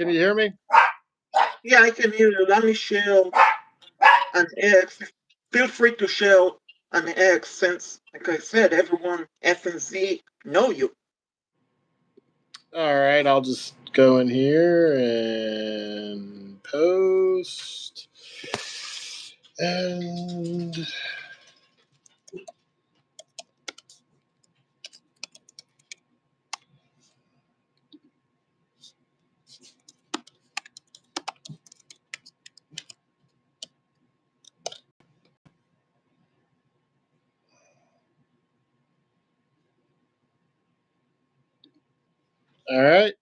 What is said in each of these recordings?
Can you hear me? Yeah, I can hear you. Let me share an X. Feel free to share an X since, like I said, everyone F and Z know you. All right, I'll just go in here and post. And all right.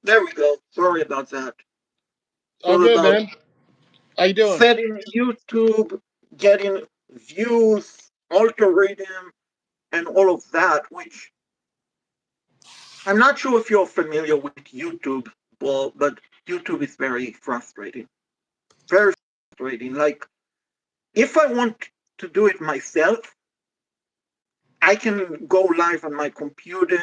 There we go. Sorry about that. All Sorry good, about man. How you doing? setting YouTube, getting views, algorithm, and all of that, which I'm not sure if you're familiar with YouTube, but YouTube is very frustrating. Very frustrating. Like, if I want to do it myself, I can go live on my computer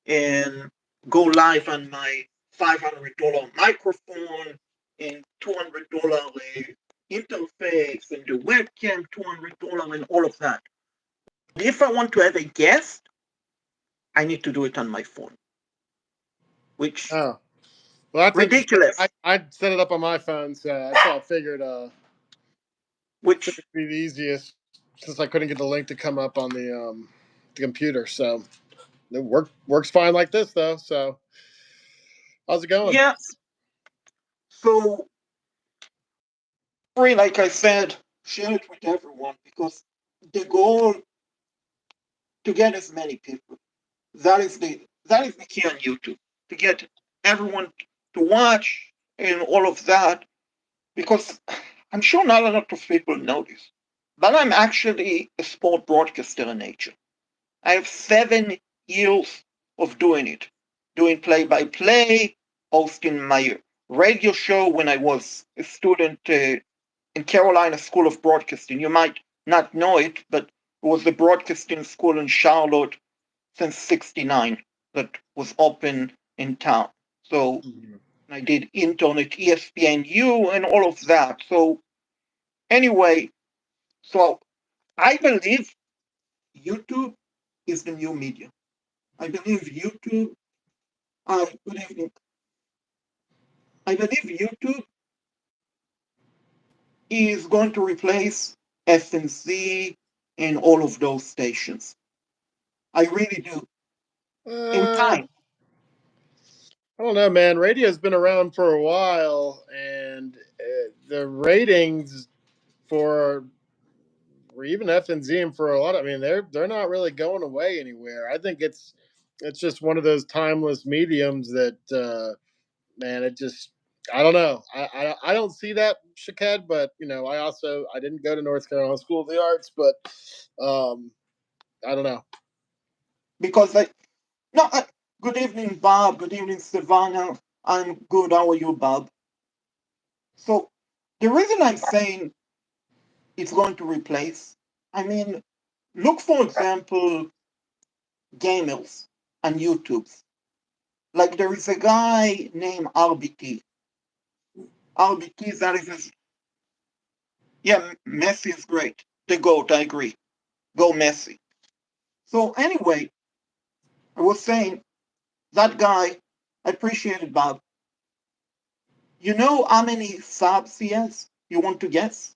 and go live on my $500 microphone and $200 interface and the webcam, $200 and all of that. If I want to have a guest, I need to do it on my phone, which Oh, well, that's interesting. ridiculous. I set it up on my phone, so that's how I figured. Which Figured it'd be the easiest since I couldn't get the link to come up on the computer. So it works fine like this though. So how's it going? yeah, so free, like I said, share it with everyone because the goal to get as many people. That is the key on YouTube to get everyone to watch and all of that because I'm sure not a lot of people know this, but I'm actually a sport broadcaster in nature. I have 7 years of doing it, doing play-by-play, hosting my radio show when I was a student in Carolina School of Broadcasting. You might not know it, but it was the broadcasting school in Charlotte since '69 that was open in town. So I did internet, ESPNU, and all of that. So anyway, so I believe YouTube is the new media. I believe YouTube. Good evening. I believe YouTube is going to replace FNC and all of those stations. I really do. In Uh, time. I don't know, man. Radio's been around for a while, and the ratings for or even FNZ and for a lot. I mean, they're not really going away anywhere. I think it's just one of those timeless mediums that man, it just I don't know. I don't see that, Shaked, but I didn't go to North Carolina School of the Arts, but I don't know. Because I no. Good evening, Bob. Good evening, Savannah. I'm good. How are you, Bob? So the reason I'm saying it's going to replace, I mean, look for example, gamers on YouTube. Like there is a guy named RBT. RBT, that is his, yeah, Messi is great. The GOAT, I agree. Go Messi. So anyway, I was saying that guy, I appreciate it, Bob. You know how many subs he has? You want to guess?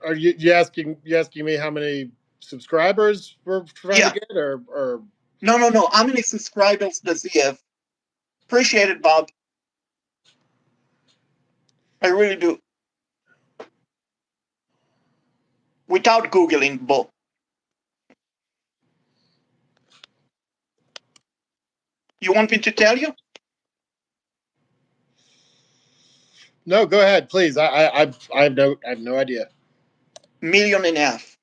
Are you asking me how many subscribers we're trying to Yeah. get, or No, no, no. How many subscribers does he have? Appreciate it, Bob. I really do. Without Googling Bo. You want me to tell you? No, go ahead, please. I have no idea. Million and a half.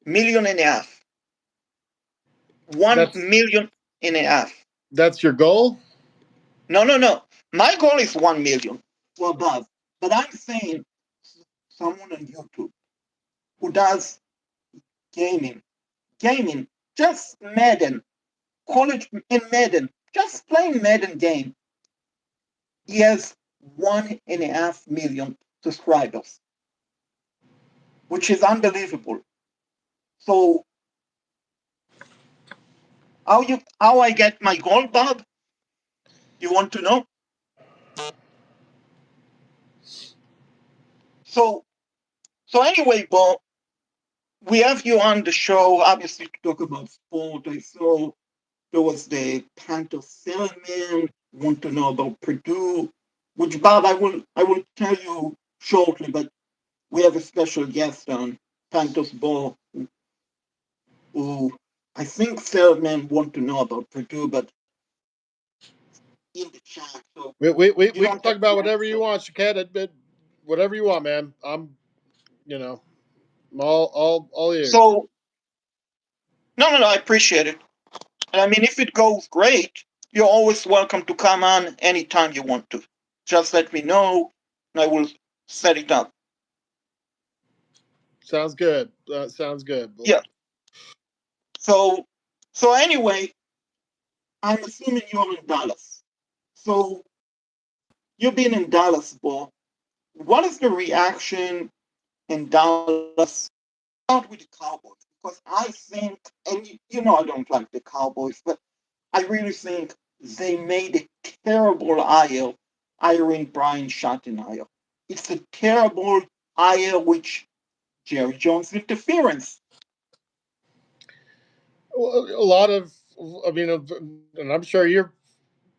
Million and a half. One That's million and a half. that's your goal. No, no, no. My goal is 1 million or above. But I'm saying someone on YouTube who does gaming, just Madden, college in Madden, just playing Madden game. He has 1.5 million subscribers, which is unbelievable. So how I get my gold, Bob? You want to know? So anyway, Bob, we have you on the show, obviously, to talk about sport. I saw there was the Panther Salmon. Want to know about Purdue? Which, Bob, I will tell you shortly, but we have a special guest on Panthers Ball who I think Salmon want to know about Purdue, but in the chat, so you We can don't talk have about to whatever you answer. want, Shaked. Whatever you want, man. You know, I'm all ears. So no, no, no, I appreciate it. And I mean, if it goes great, you're always welcome to come on anytime you want to. Just let me know, and I will set it up. Sounds good. Sounds good. Yeah. So, anyway, I'm assuming you're in Dallas. So you've been in Dallas, Bo. What is the reaction in Dallas? Start with the Cowboys because I think, and you know, I don't like the Cowboys, but I really think they made a terrible hire hiring Brian Schottenheimer. It's a terrible hire which Jerry Jones interference. Well, a lot of, I mean, and I'm sure you're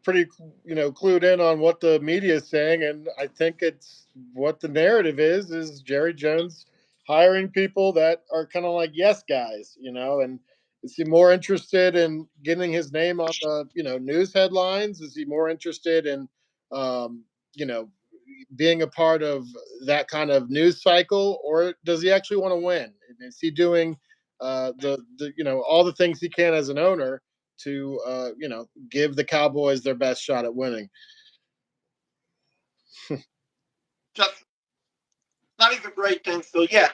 pretty, clued in on what the media is saying, and I think it's what the narrative is Jerry Jones hiring people that are kind of like yes guys, and is he more interested in getting his name on the news headlines? Is he more interested in um, you know being a part of that kind of news cycle, or does he actually want to win? Is he doing the all the things he can as an owner to give the Cowboys their best shot at winning? Just that is a great thing. So yeah,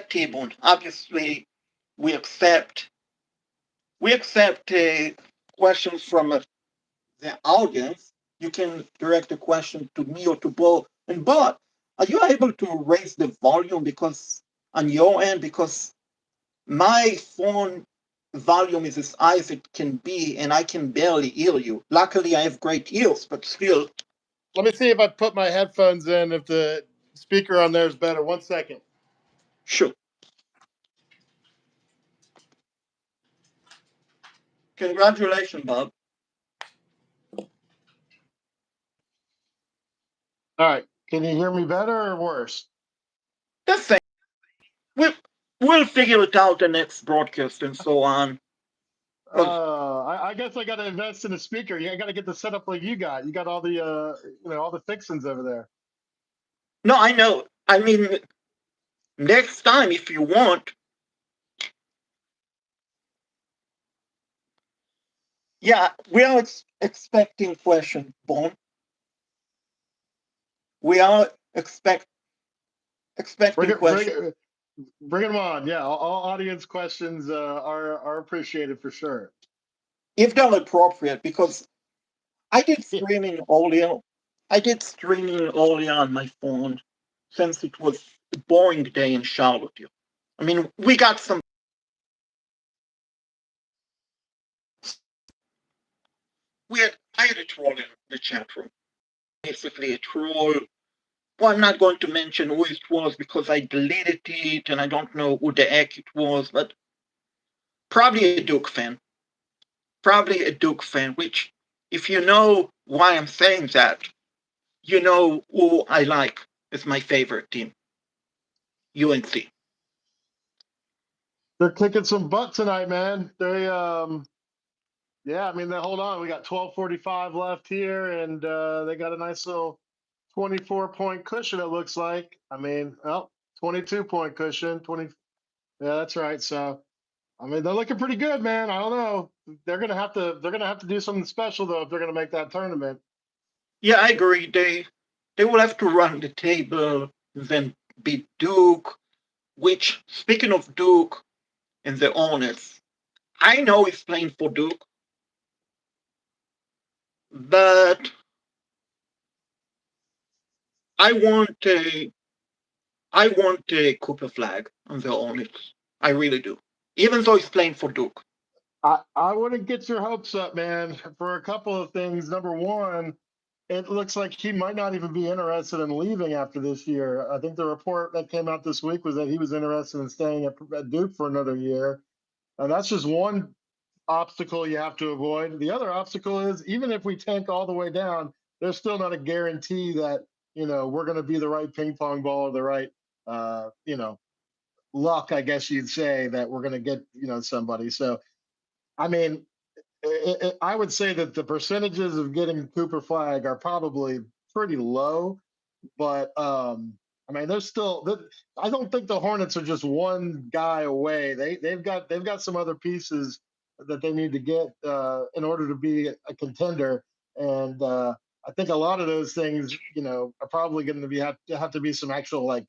T-Bone. Obviously, we accept questions from the audience. You can direct a question to me or to Bo. And Bo, are you able to raise the volume because on your end because my phone volume is as high as it can be, and I can barely hear you. Luckily, I have great ears, but still, Let me see if I put my headphones in, if the speaker on there is better. 1 second. sure. Congratulations, Bob. All right. Can you hear me better or worse? The same. We'll, we'll figure it out the next broadcast and so on. I guess I got to invest in a speaker. I got to get the setup like you got. You got all the all the fixings over there. No, I know. I mean, next time if you want. Yeah, we are expecting question, Bon. We are Bring expecting it, bring question. it, bring them on. Yeah, all audience questions are appreciated for sure. If they're appropriate, because I did streaming earlier. I did streaming earlier on my phone since it was a boring day in Charlotte. I mean, we got some. I had a troll in the chat room. Basically, a troll. Well, I'm not going to mention who it was because I deleted it and I don't know who the heck it was, but probably a Duke fan. Probably a Duke fan, which, if you know why I'm saying that, You know who I like as my favorite team? UNC. They're kicking some butt tonight, man. Yeah, I mean, hold on. We got 12:45 left here, and they got a nice little 24-point cushion. It looks like. I mean, 22-point cushion. 20. Yeah, that's right. So, I mean, they're looking pretty good, man. I don't know. They're gonna have to do something special though if they're gonna make that tournament. Yeah, I agree. They will have to run the table, then beat Duke. Which, speaking of Duke and the Hornets, I know he's playing for Duke, but I want a Cooper flag on the Hornets. I really do. Even though he's playing for Duke. I wouldn't get your hopes up, man, for a couple of things. Number one, it looks like he might not even be interested in leaving after this year. I think the report that came out this week was that he was interested in staying at Duke for another year. And that's just one obstacle you have to avoid. The other obstacle is even if we tank all the way down, there's still not a guarantee that, we're going to be the right ping pong ball or the right, luck, I guess you'd say, that we're going to get, somebody. So, I mean, I would say that the percentages of getting Cooper Flag are probably pretty low, but I mean, there's still. I don't think the Hornets are just one guy away. They've got some other pieces that they need to get in order to be a contender, and I think a lot of those things, are probably going to have to be some actual like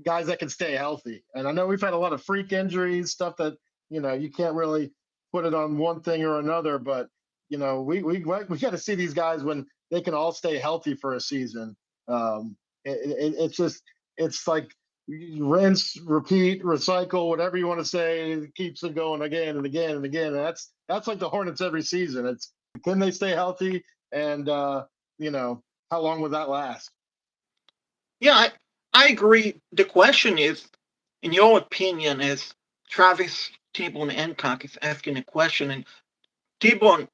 guys that can stay healthy. And I know we've had a lot of freak injuries, stuff that you can't really put it on one thing or another, but we got to see these guys when they can all stay healthy for a season. Um, it's just it's like rinse, repeat, recycle, whatever you want to say. It keeps it going again and again and again. And that's like the Hornets every season. It's can they stay healthy, and how long will that last? Yeah, I agree. The question is, in your opinion, is Travis T-Bone Hancock is asking a question, and T-Bone,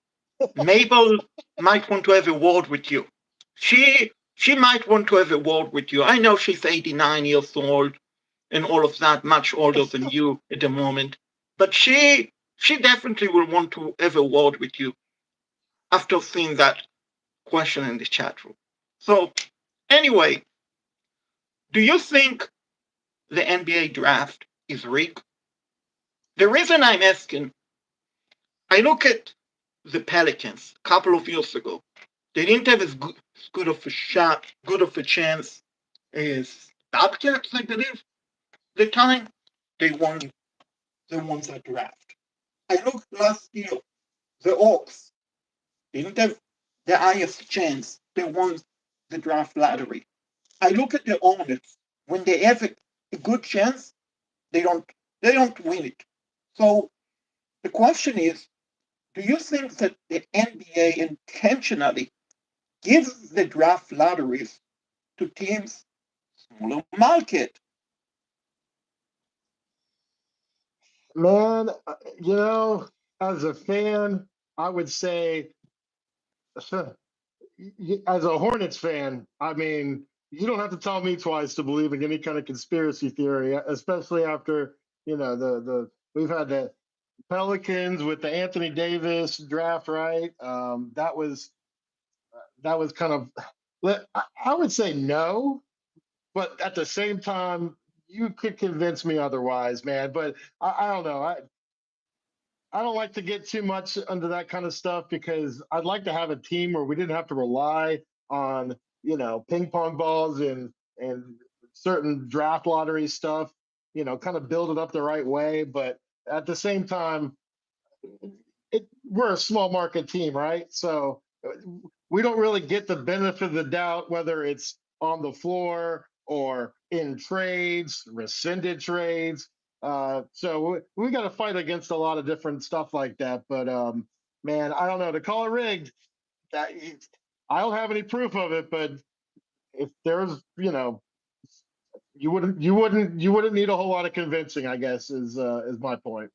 Mabel might want to have a word with you. She might want to have a word with you. I know she's 89 years old and all of that, much older than you at the moment, but she definitely will want to have a word with you after seeing that question in the chat room. So anyway, do you think the NBA draft is rigged? The reason I'm asking, I look at the Pelicans a couple of years ago. They didn't have as good of a shot, good of a chance as Bobcats, I believe. The time they won that draft. I looked last year, the Hawks didn't have the highest chance. They won the draft lottery. I look at the Hornets. When they have a good chance, they don't win it. So the question is, do you think that the NBA intentionally gives the draft lotteries to teams smaller market? Man, as a fan, I would say, as a Hornets fan, I mean, you don't have to tell me twice to believe in any kind of conspiracy theory, especially after the we've had the Pelicans with the Anthony Davis draft, right? That was kind of. I would say no, but at the same time, you could convince me otherwise, man. But I don't know. I don't like to get too much under that kind of stuff because I'd like to have a team where we didn't have to rely on ping pong balls and certain draft lottery stuff. Kind of build it up the right way, but at the same time, we're a small market team, right? So we don't really get the benefit of the doubt whether it's on the floor or in trades, rescinded trades. So we got to fight against a lot of different stuff like that. But man, I don't know. To call it rigged, that I don't have any proof of it. But if there's, you wouldn't need a whole lot of convincing. I guess is my point.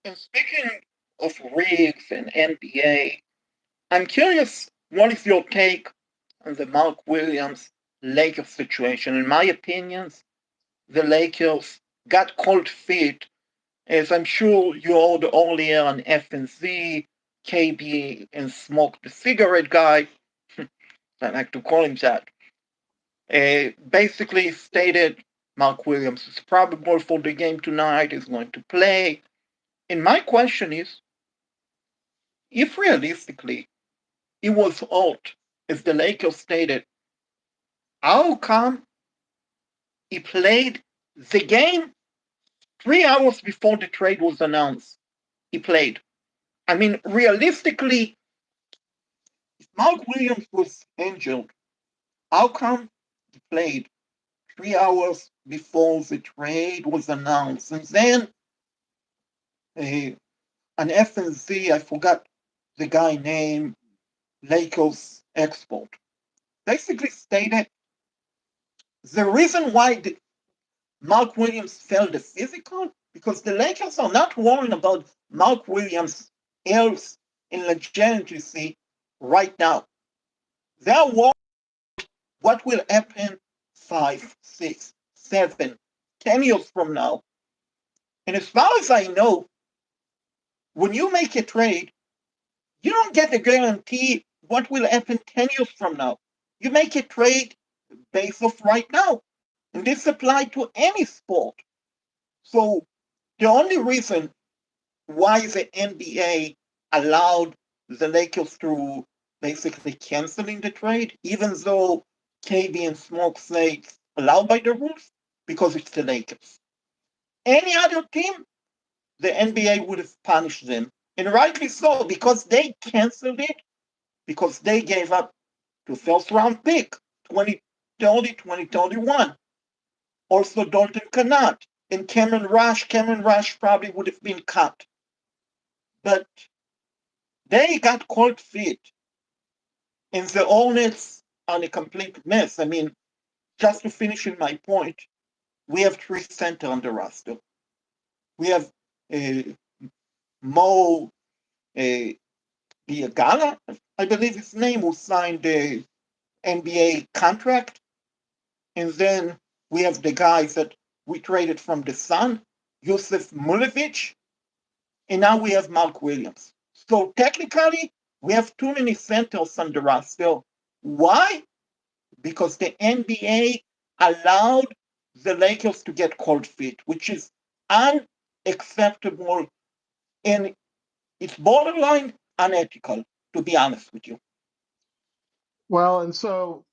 And speaking of rigs and NBA, I'm curious, what is your take on the Mark Williams Lakers situation. In my opinion, the Lakers got cold feet, as I'm sure you heard earlier on FNZ, KB, and Smoke the Cigarette Guy, I like to call him that, basically stated Mark Williams is probable for the game tonight, is going to play. And my question is, if realistically he was out, as the Lakers stated, how come he played the game 3 hours before the trade was announced? He played. I mean, realistically, if Mark Williams was injured, how come he played 3 hours before the trade was announced? And then an FNZ, I forgot the guy name, Lakers expert, basically stated the reason why Mark Williams failed the physical because the Lakers are not worrying about Mark Williams' health and legitimacy right now. They're worried what will happen 5, 6, 7, 10 years from now. And as far as I know, when you make a trade, you don't get a guarantee what will happen 10 years from now. You make a trade based off right now. And this applies to any sport. So the only reason why the NBA allowed the Lakers to basically canceling the trade, even though KB and Smoke say it's allowed by the rules, because it's the Lakers. Any other team, the NBA would have punished them. And rightly so, because they canceled it, because they gave up to first round pick 2030, 2031. Also Dalton Cannot and Cameron Rush. Cameron Rush probably would have been cut. But they got cold feet. And the Hornets are in a complete mess. I mean, just to finish in my point, we have 3 center on the roster. We have Mo Biagala, I believe his name, who signed the NBA contract. And then we have the guys that we traded from the Sun, Yusuf Mulevich, and now we have Mark Williams. So technically, we have too many centers on the roster. Why? Because the NBA allowed the Lakers to get cold feet, which is unacceptable and it's borderline unethical, to be honest with you. Well, and so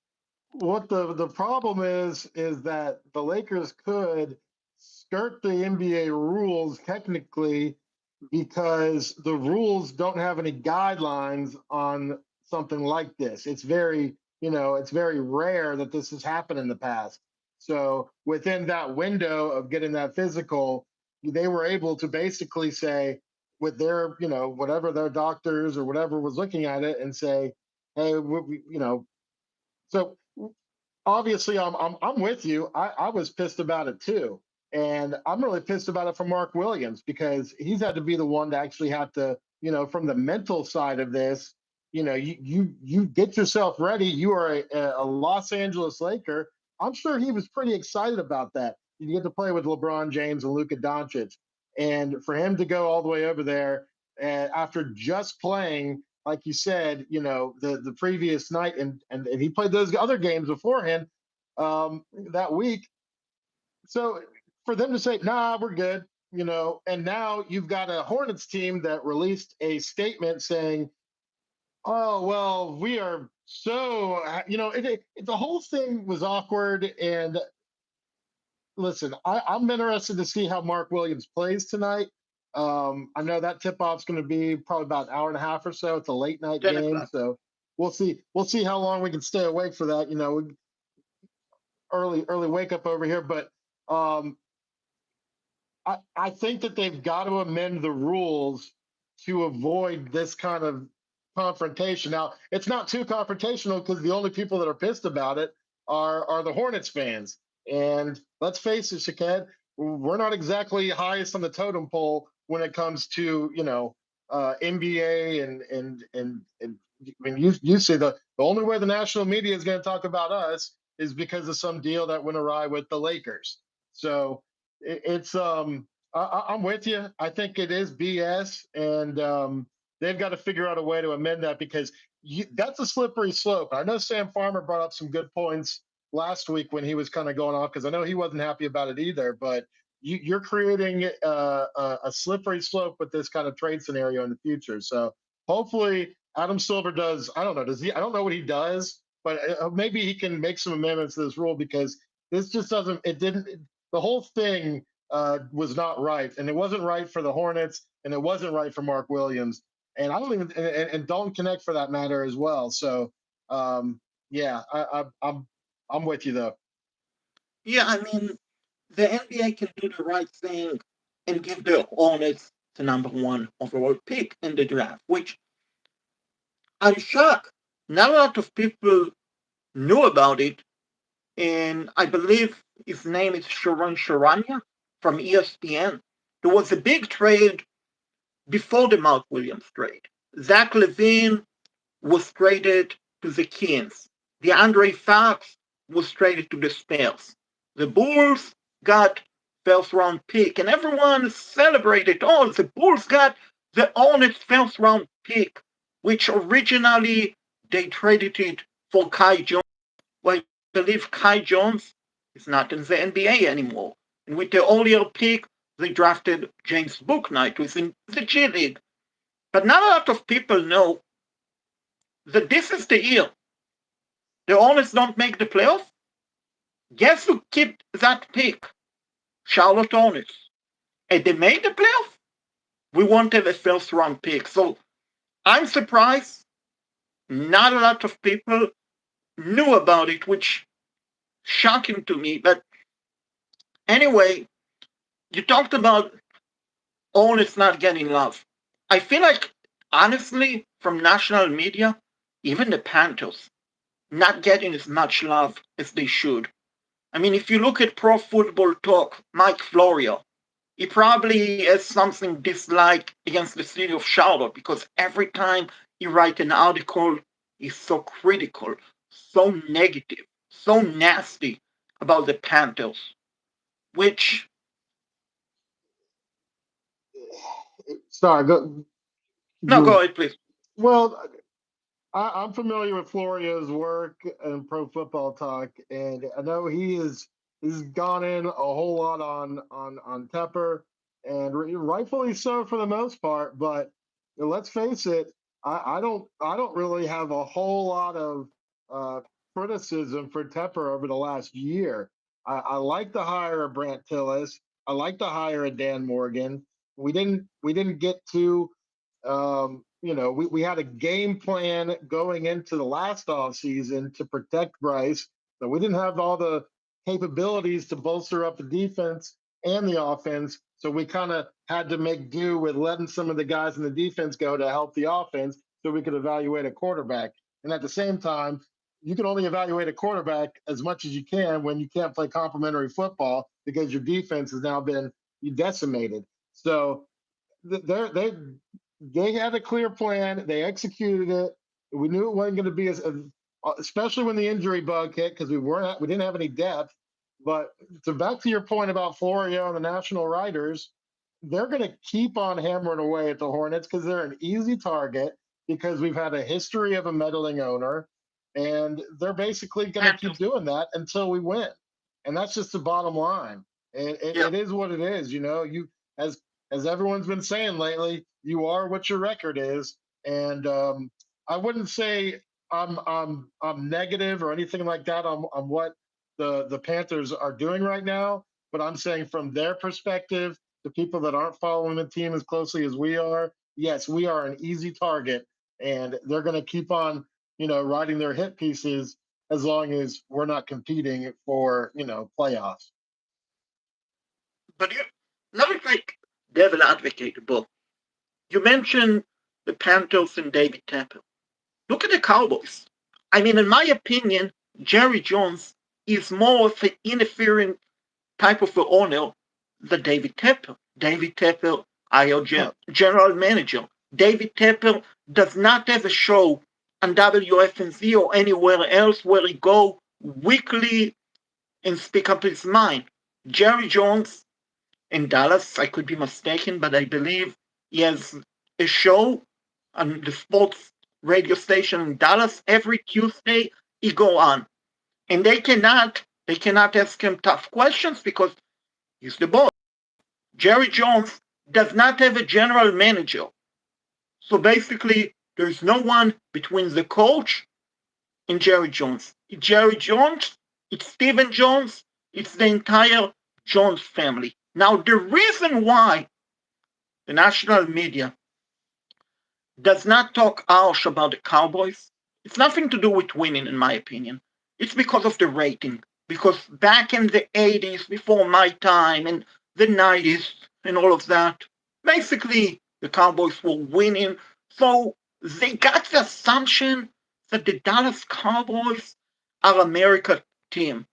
what the problem is that the Lakers could skirt the NBA rules technically because the rules don't have any guidelines on something like this. It's very, it's very rare that this has happened in the past. So within that window of getting that physical, they were able to basically say with their, whatever their doctors or whatever was looking at it and say, hey, so obviously I'm with you. I was pissed about it too. And I'm really pissed about it for Mark Williams because he's had to be the one to actually have to, from the mental side of this, you get yourself ready. You are a Los Angeles Laker. I'm sure he was pretty excited about that. You get to play with LeBron James and Luka Doncic. And for him to go all the way over there after just playing like you said, the previous night, and he played those other games beforehand that week. So for them to say, "Nah, we're good," and now you've got a Hornets team that released a statement saying, "Oh well, we are so," the whole thing was awkward. And listen, I'm interested to see how Mark Williams plays tonight. I know that tip off's going to be probably about an hour and a half or so. It's a late night 10 game, o'clock. so we'll see. We'll see how long we can stay awake for that. Early wake up over here, but um, I think that they've got to amend the rules to avoid this kind of confrontation. Now, it's not too confrontational because the only people that are pissed about it are the Hornets fans. And let's face it, Shaked, we're not exactly highest on the totem pole when it comes to NBA and I mean, you see the only way the national media is going to talk about us is because of some deal that went awry with the Lakers. So it's I'm with you. I think it is BS, and they've got to figure out a way to amend that because that's a slippery slope. I know Sam Farmer brought up some good points last week when he was kind of going off because I know he wasn't happy about it either. But you're creating a slippery slope with this kind of trade scenario in the future. So hopefully Adam Silver does. I don't know. Does he? I don't know what he does, but maybe he can make some amendments to this rule because this just doesn't. It didn't. The whole thing was not right, and it wasn't right for the Hornets, and it wasn't right for Mark Williams, and I don't even and Dalton Connect for that matter as well. So yeah, I'm with you though. Yeah, I mean, the NBA can do the right thing and give the Hornets the number one overall pick in the draft, which I'm shocked. Not a lot of people knew about it, and I believe his name is Sharon Sharania from ESPN. There was a big trade before the Mark Williams trade. Zach LaVine was traded to the Kings. DeAndre Fox was traded to the Spurs. The Bulls got first round pick, and everyone celebrated. Oh, the Bulls got the Hornets first round pick, which originally they traded it for Kai Jones. Well, I believe Kai Jones is not in the NBA anymore. And with the earlier pick, they drafted James Bouknight, who's in the G League. But not a lot of people know that this is the year the Hornets don't make the playoff. Guess who kept that pick? Charlotte Hornets. And they made the playoff. We wanted a first round pick. So I'm surprised not a lot of people knew about it, which shocking to me. But anyway, you talked about Hornets not getting love. I feel like, honestly, from national media, even the Panthers, not getting as much love as they should. I mean, if you look at Pro Football Talk, Mike Florio, he probably has something dislike against the city of Charlotte because every time he writes an article, he's so critical, so negative, so nasty about the Panthers, which, Sorry, go, no, go you. ahead, please. Well, I'm familiar with Florio's work and Pro Football Talk, and I know he's gone in a whole lot on Tepper, and rightfully so for the most part. But let's face it, I don't really have a whole lot of uh, criticism for Tepper over the last year. I like the hire of Brant Tillis. I like the hire of Dan Morgan. We didn't get to we had a game plan going into the last off season to protect Bryce, but we didn't have all the capabilities to bolster up the defense and the offense. So we kind of had to make do with letting some of the guys in the defense go to help the offense so we could evaluate a quarterback. And at the same time, you can only evaluate a quarterback as much as you can when you can't play complementary football because your defense has now been decimated. So they had a clear plan. They executed it. We knew it wasn't going to be especially when the injury bug hit because we didn't have any depth. But to back to your point about Florio and the national writers, they're going to keep on hammering away at the Hornets because they're an easy target because we've had a history of a meddling owner, and they're basically going to keep doing that until we win. And that's just the bottom line. Yeah, It is what it is. You as as everyone's been saying lately, you are what your record is. And I wouldn't say I'm negative or anything like that on what the Panthers are doing right now, but I'm saying from their perspective, the people that aren't following the team as closely as we are, yes, we are an easy target, and they're going to keep on, writing their hit pieces as long as we're not competing for, playoffs. but you, not like devil advocate, but you mentioned the Panthers and David Tepper. Look at the Cowboys. I mean, in my opinion, Jerry Jones is more of an interfering type of an owner than David Tepper. David Tepper, IR Huh. general manager. David Tepper does not have a show on WFNZ or anywhere else where he go weekly and speak up his mind. Jerry Jones in Dallas, I could be mistaken, but I believe he has a show on the sports radio station in Dallas every Tuesday. He go on, and they cannot ask him tough questions because he's the boss. Jerry Jones does not have a general manager, so basically there's no one between the coach and Jerry Jones. Jerry Jones, it's Stephen Jones, it's the entire Jones family. Now, the reason why the national media does not talk harsh about the Cowboys, it's nothing to do with winning, in my opinion. It's because of the rating. Because back in the 80s, before my time, and the 90s, and all of that, basically the Cowboys were winning. So they got the assumption that the Dallas Cowboys are America's team.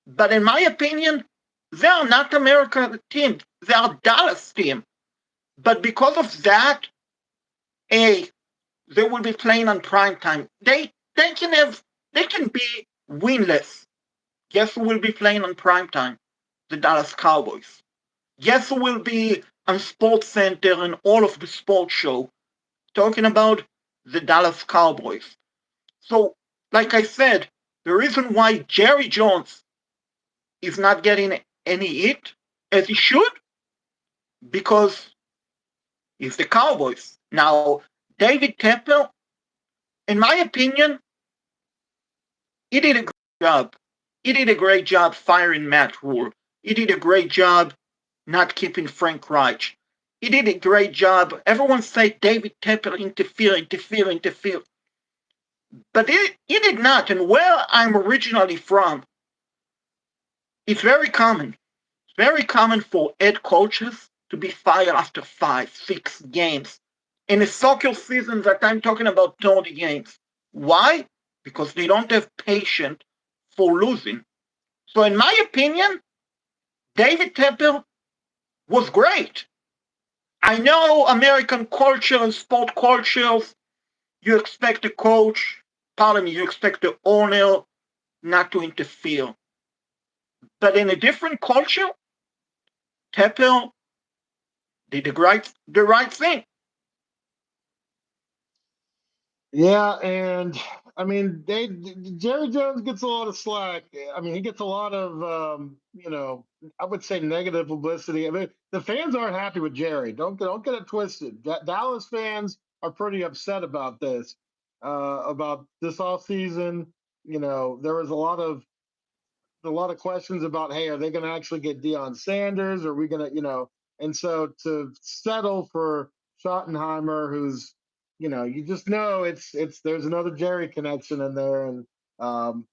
But in my opinion, they are not America's team. They are Dallas team. But because of that, A, they will be playing on prime time. They can be winless. Guess who will be playing on prime time? The Dallas Cowboys. Guess who will be on Sports Center and all of the sports show talking about the Dallas Cowboys. So, like I said, the reason why Jerry Jones is not getting any hit as he should, because he's the Cowboys. Now, David Tepper, in my opinion, he did a great job. He did a great job firing Matt Rule. He did a great job not keeping Frank Reich. He did a great job. Everyone said David Tepper interfere. But he did not. And where I'm originally from, it's very common. It's very common for head coaches to be fired after 5, 6 games. In a soccer season that I'm talking about 30 games. Why? Because they don't have patience for losing. So in my opinion, David Tepper was great. I know American culture and sport cultures, you expect the coach, pardon me, you expect the owner not to interfere. But in a different culture, Tepper did the right thing. Yeah, and I mean, Jerry Jones gets a lot of slack. I mean, he gets a lot of I would say negative publicity. I mean, the fans aren't happy with Jerry. Don't get it twisted. Dallas fans are pretty upset about this off season. There was a lot of questions about, hey, are they going to actually get Deion Sanders? Are we going to, and so to settle for Schottenheimer, who's, you just know there's another Jerry connection in there, and um,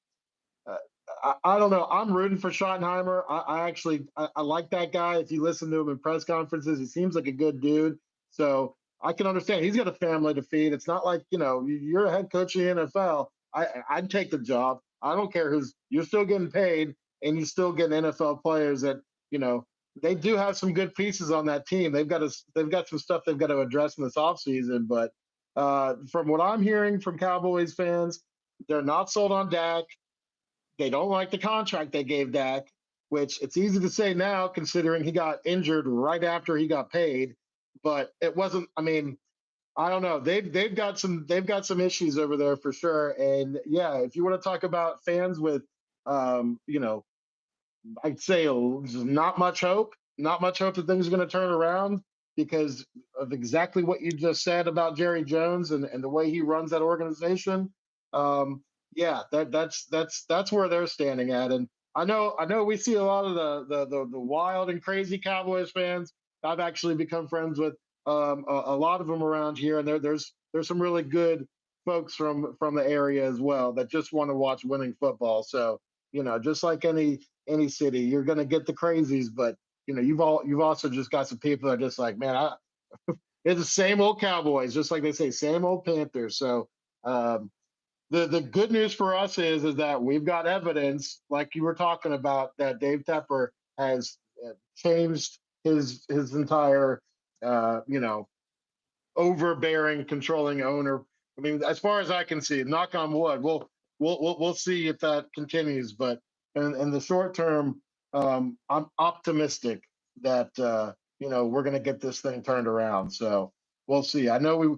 uh, I don't know. I'm rooting for Schottenheimer. I like that guy. If you listen to him in press conferences, he seems like a good dude. So I can understand he's got a family to feed. It's not like you're a head coach in the NFL. I'd take the job. I don't care who's. You're still getting paid, and you still getting NFL players that you know they do have some good pieces on that team. They've got some stuff they've got to address in this offseason. But from what I'm hearing from Cowboys fans, they're not sold on Dak. They don't like the contract they gave Dak, which it's easy to say now considering he got injured right after he got paid. But it wasn't. I mean, I don't know. They've got some issues over there for sure. And yeah, if you want to talk about fans with, um, you know, I'd say just not much hope that things are going to turn around because of exactly what you just said about Jerry Jones and the way he runs that organization. Um, yeah, that's where they're standing at. And I know we see a lot of the wild and crazy Cowboys fans. I've actually become friends with a lot of them around here, and there's some really good folks from the area as well that just want to watch winning football. So just like any city. You're going to get the crazies, but you've also just got some people that are just like, man, it's the same old Cowboys, just like they say, same old Panthers. So um, the good news for us is that we've got evidence, like you were talking about, that Dave Tepper has changed his entire overbearing, controlling owner I mean, as far as I can see, knock on wood, we'll see if that continues. But in the short term, I'm optimistic that we're going to get this thing turned around. So we'll see. I know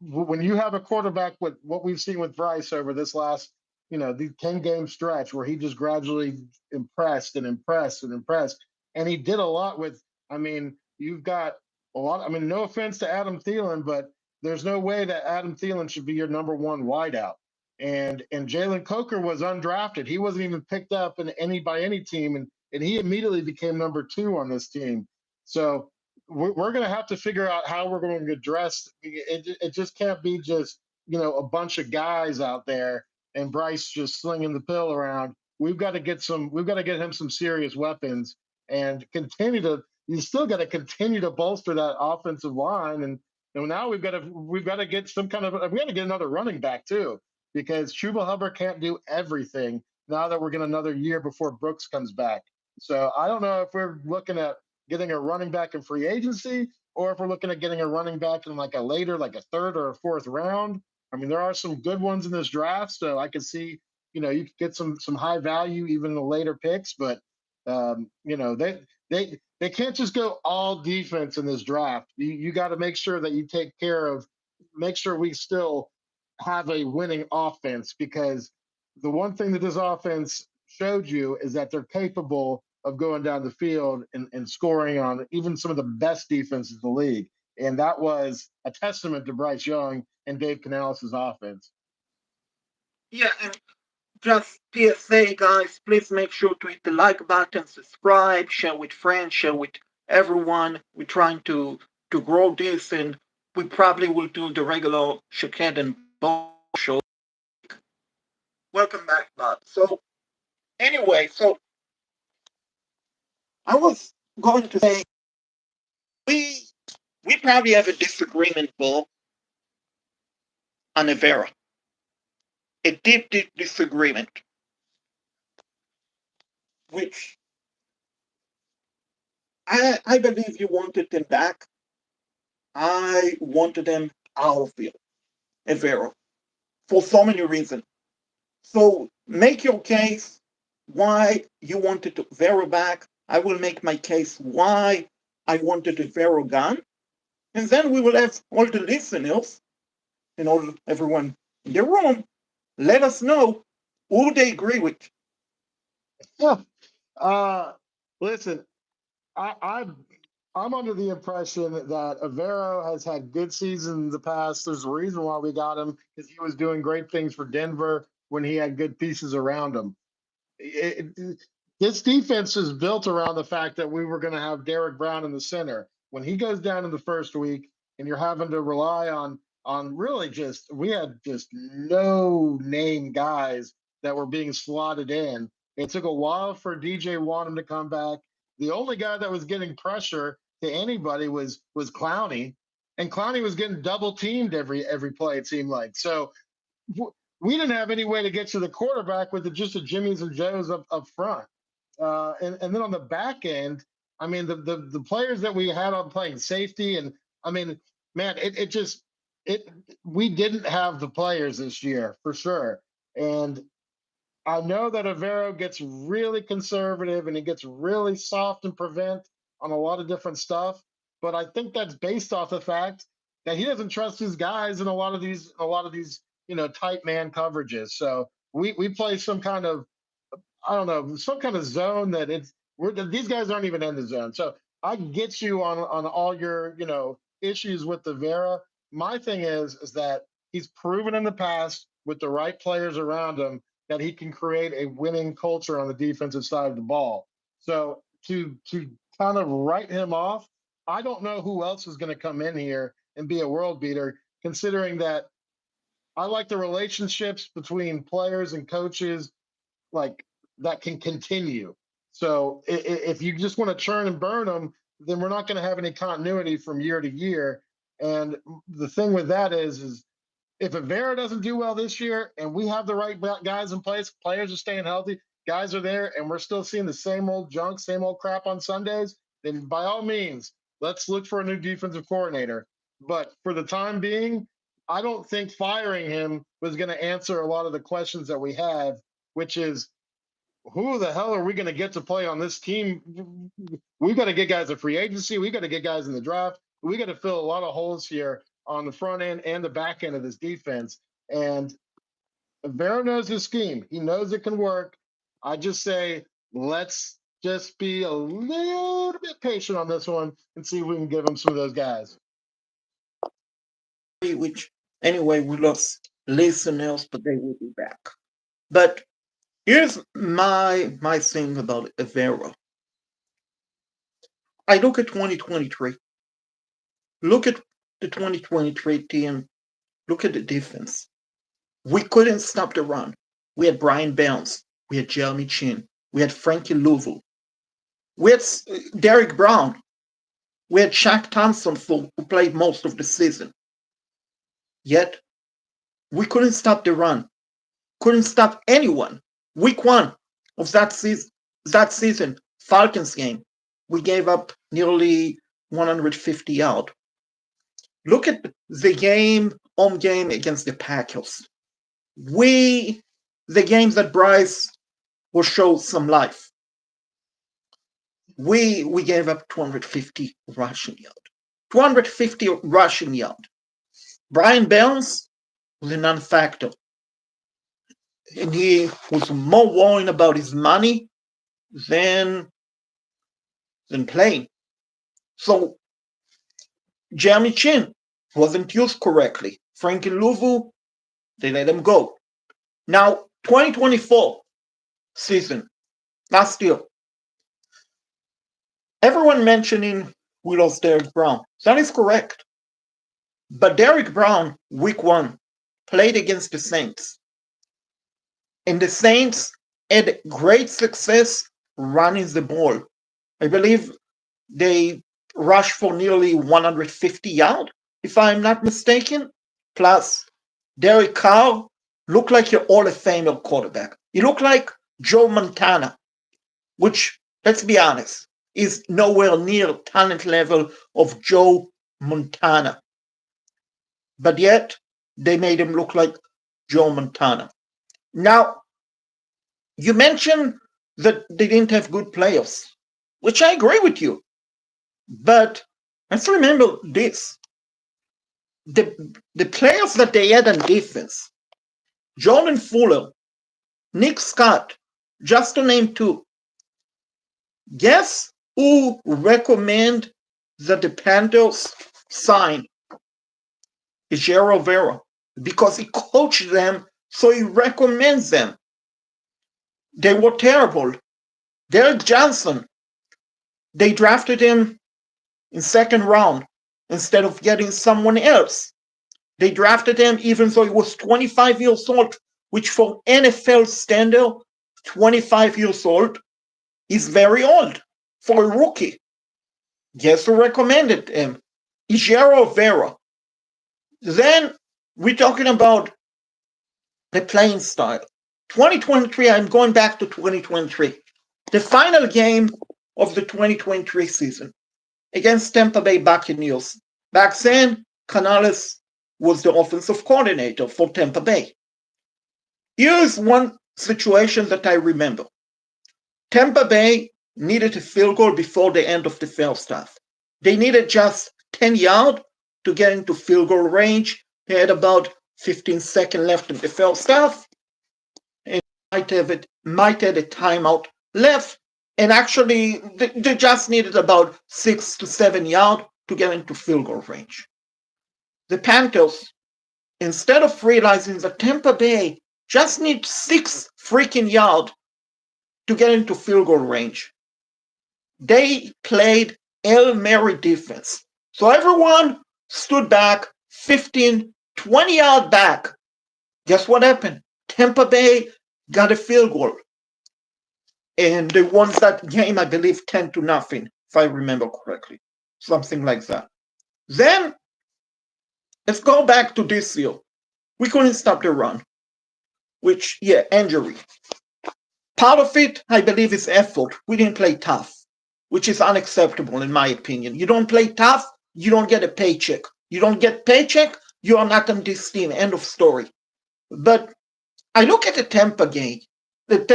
when you have a quarterback with what we've seen with Bryce over this last, the 10-game stretch where he just gradually impressed and impressed and impressed. And he did a lot with, I mean, you've got a lot. I mean, no offense to Adam Thielen, but there's no way that Adam Thielen should be your number one wideout. And Jalen Coker was undrafted. He wasn't even picked up by any team, and he immediately became number two on this team. So we're going to have to figure out how we're going to address it. Just can't be just a bunch of guys out there and Bryce just slinging the pill around. We've got to get him some serious weapons and continue to. You still got to continue to bolster that offensive line, and now we've got to get some kind of we got to get another running back too, because Chuba Hubbard can't do everything now that we're getting another year before Brooks comes back. So I don't know if we're looking at getting a running back in free agency, or if we're looking at getting a running back in like a third or a fourth round. I mean, there are some good ones in this draft, so I could see, you could get some high value even in the later picks, but they can't just go all defense in this draft. You got to make sure that you make sure we still have a winning offense, because the one thing that this offense showed you is that they're capable of going down the field and scoring on even some of the best defenses in the league. And that was a testament to Bryce Young and Dave Canales' offense. Yeah, and just PSA, guys, please make sure to hit the like button, subscribe, share with friends, share with everyone. We're trying to grow this, and we probably will do the regular Shaked and Bo show. Welcome back, Bob. So, anyway, I was going to say we probably have a disagreement, Bo, on Evera. A deep, deep disagreement, which I believe you wanted him back. I wanted him out of field, Evero, for so many reasons. So make your case why you wanted Vero back. I will make my case why I wanted Vero gone. And then we will have all the listeners and everyone in the room let us know who they agree with. Yeah. Listen, I'm under the impression that Avero has had good seasons in the past. There's a reason why we got him, because he was doing great things for Denver when he had good pieces around him. This defense is built around the fact that we were going to have Derek Brown in the center. When he goes down in the first week, and you're having to rely on really we had just no name guys that were being slotted in. It took a while for DJ Wanham to come back. The only guy that was getting pressure to anybody was Clowney, and Clowney was getting double teamed every play, it seemed like. So we didn't have any way to get to the quarterback with just the Jimmys and Joes up front. And then on the back end, I mean, the players that we had on playing safety, and I mean, man, we didn't have the players this year for sure. And I know that Avero gets really conservative and he gets really soft and prevent on a lot of different stuff, but I think that's based off the fact that he doesn't trust his guys in a lot of these tight man coverages. So we play some kind of, I don't know, some kind of zone that these guys aren't even in the zone. So I get you on all your issues with the Vera. My thing is that he's proven in the past with the right players around him that he can create a winning culture on the defensive side of the ball. So to kind of write him off, I don't know who else is going to come in here and be a world beater, considering that I like the relationships between players and coaches, like, that can continue. So if you just want to churn and burn them, then we're not going to have any continuity from year to year. And the thing with that is if Avera doesn't do well this year and we have the right guys in place, players are staying healthy, guys are there, and we're still seeing the same old junk, same old crap on Sundays, then by all means, let's look for a new defensive coordinator. But for the time being, I don't think firing him was going to answer a lot of the questions that we have, which is who the hell are we going to get to play on this team? We got to get guys at free agency. We got to get guys in the draft. We got to fill a lot of holes here on the front end and the back end of this defense. And Vera knows his scheme. He knows it can work. I just say, let's just be a little bit patient on this one and see if we can give him some of those guys. Which, anyway, we lost listeners, but they will be back. But here's my thing about Vera. I look at 2023. Look at the 2023 team. Look at the defense. We couldn't stop the run. We had Brian Bounce. We had Jeremy Chin. We had Frankie Louisville. We had Derek Brown. We had Shaq Thompson, who played most of the season. Yet, we couldn't stop the run. Couldn't stop anyone. Week 1 of that season, Falcons game, we gave up nearly 150 yards. Look at the home game against the Packers. The games that Bryce will show some life. We gave up 250 rushing yards. 250 rushing yards. Brian Bounce was a non-factor. And he was more worried about his money than playing. So Jeremy Chin wasn't used correctly. Frankie Louisville, they let him go. Now, 2024 season, last year, everyone mentioning we lost Derek Brown. That is correct. But Derek Brown, week 1, played against the Saints. And the Saints had great success running the ball. I believe they rushed for nearly 150 yards, if I'm not mistaken. Plus, Derek Carr looked like your Hall of Famer quarterback. He looked like Joe Montana, which, let's be honest, is nowhere near talent level of Joe Montana. But yet, they made him look like Joe Montana. Now, you mentioned that they didn't have good players, which I agree with you. But let's remember this. The players that they had on defense, Jordan Fuller, Nick Scott, just to name 2. Guess who recommend that the Panthers sign Ejiro Vera? Because he coached them, so he recommends them. They were terrible. Derek Johnson, they drafted him in 2nd round instead of getting someone else. They drafted him even though he was 25 years old, which for NFL standard, 25 years old is very old for a rookie. Guess who recommended him? Ejiro Vera. Then we're talking about the playing style. 2023, I'm going back to 2023. The final game of the 2023 season against Tampa Bay Buccaneers. Back then, Canales was the offensive coordinator for Tampa Bay. Here's one situation that I remember. Tampa Bay needed a field goal before the end of the first half. They needed just 10 yards to get into field goal range. They had about 15 seconds left in the first half. And might have a timeout left. And actually, they just needed about 6 to 7 yards to get into field goal range. The Panthers, instead of realizing that Tampa Bay just needs 6 freaking yards to get into field goal range, they played Hail Mary defense. So everyone stood back 15, 20 yards back. Guess what happened? Tampa Bay got a field goal. And they won that game, I believe, 10-0, if I remember correctly. Something like that. Then, let's go back to this year. We couldn't stop the run. Which, injury. Part of it, I believe, is effort. We didn't play tough, which is unacceptable in my opinion. You don't play tough, you don't get a paycheck. You don't get paycheck, you are not on this team. End of story. But I look at the Tampa game, the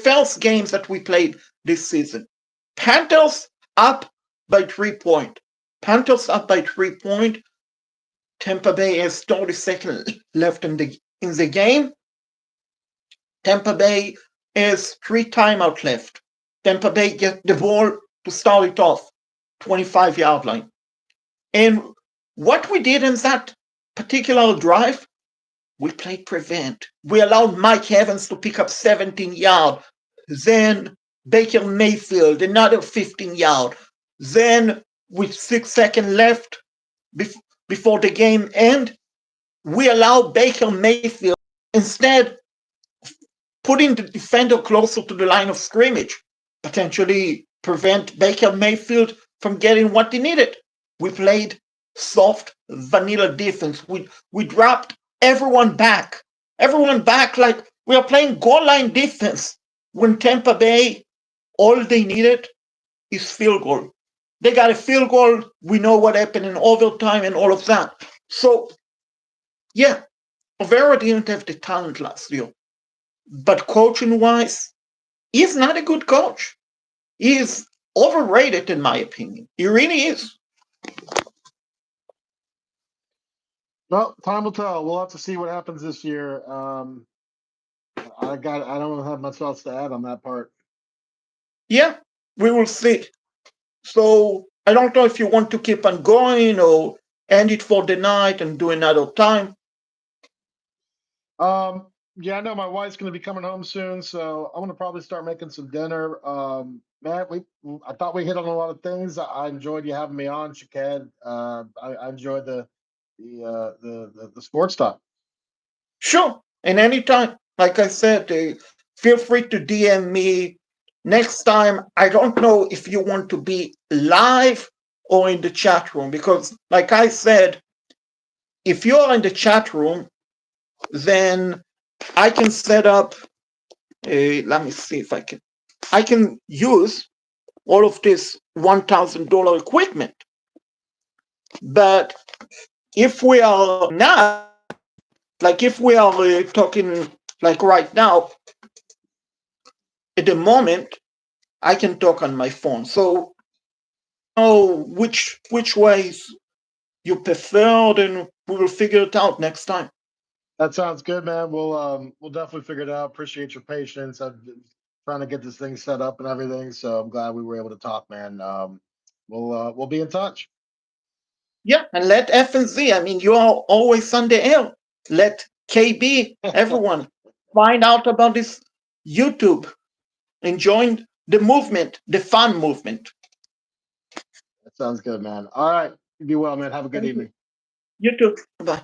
first games that we played this season. Panthers up by 3 points. Panthers up by 3 points. Tampa Bay has 30 seconds left in the game. Tampa Bay has 3 timeouts left. Tampa Bay get the ball to start it off, 25-yard line. And what we did in that particular drive, we played prevent. We allowed Mike Evans to pick up 17 yards. Then Baker Mayfield, another 15 yards. Then with 6 seconds left before the game end, we allowed Baker Mayfield, instead putting the defender closer to the line of scrimmage, potentially prevent Baker Mayfield from getting what he needed. We played soft vanilla defense. We dropped everyone back like we are playing goal line defense. When Tampa Bay, all they needed is field goal. They got a field goal. We know what happened in overtime and all of that. So, yeah, Rivera didn't have the talent last year. But coaching-wise, he's not a good coach. He is overrated, in my opinion. He really is. Well, time will tell. We'll have to see what happens this year. I don't have much else to add on that part. Yeah, we will see. So I don't know if you want to keep on going or end it for the night and do another time. Yeah, I know my wife's going to be coming home soon, so I'm going to probably start making some dinner. Matt, I thought we hit on a lot of things. I enjoyed you having me on, Shaked. I enjoyed the sports talk. Sure, and anytime. Like I said, feel free to DM me. Next time, I don't know if you want to be live or in the chat room, because like I said, if you're in the chat room, then I can set up, let me see if I can use all of this $1,000 equipment. But if we are not, like if we are talking like right now, at the moment, I can talk on my phone. So, which ways you prefer, then we will figure it out next time. That sounds good, man. We'll definitely figure it out. Appreciate your patience. I'm trying to get this thing set up and everything, so I'm glad we were able to talk, man. We'll be in touch. Yeah, and let FNZ. I mean, you are always on the air. Let KB, everyone, find out about this YouTube and join the movement, the fun movement. That sounds good, man. All right. Be well, man. Have a good evening. You too. Bye.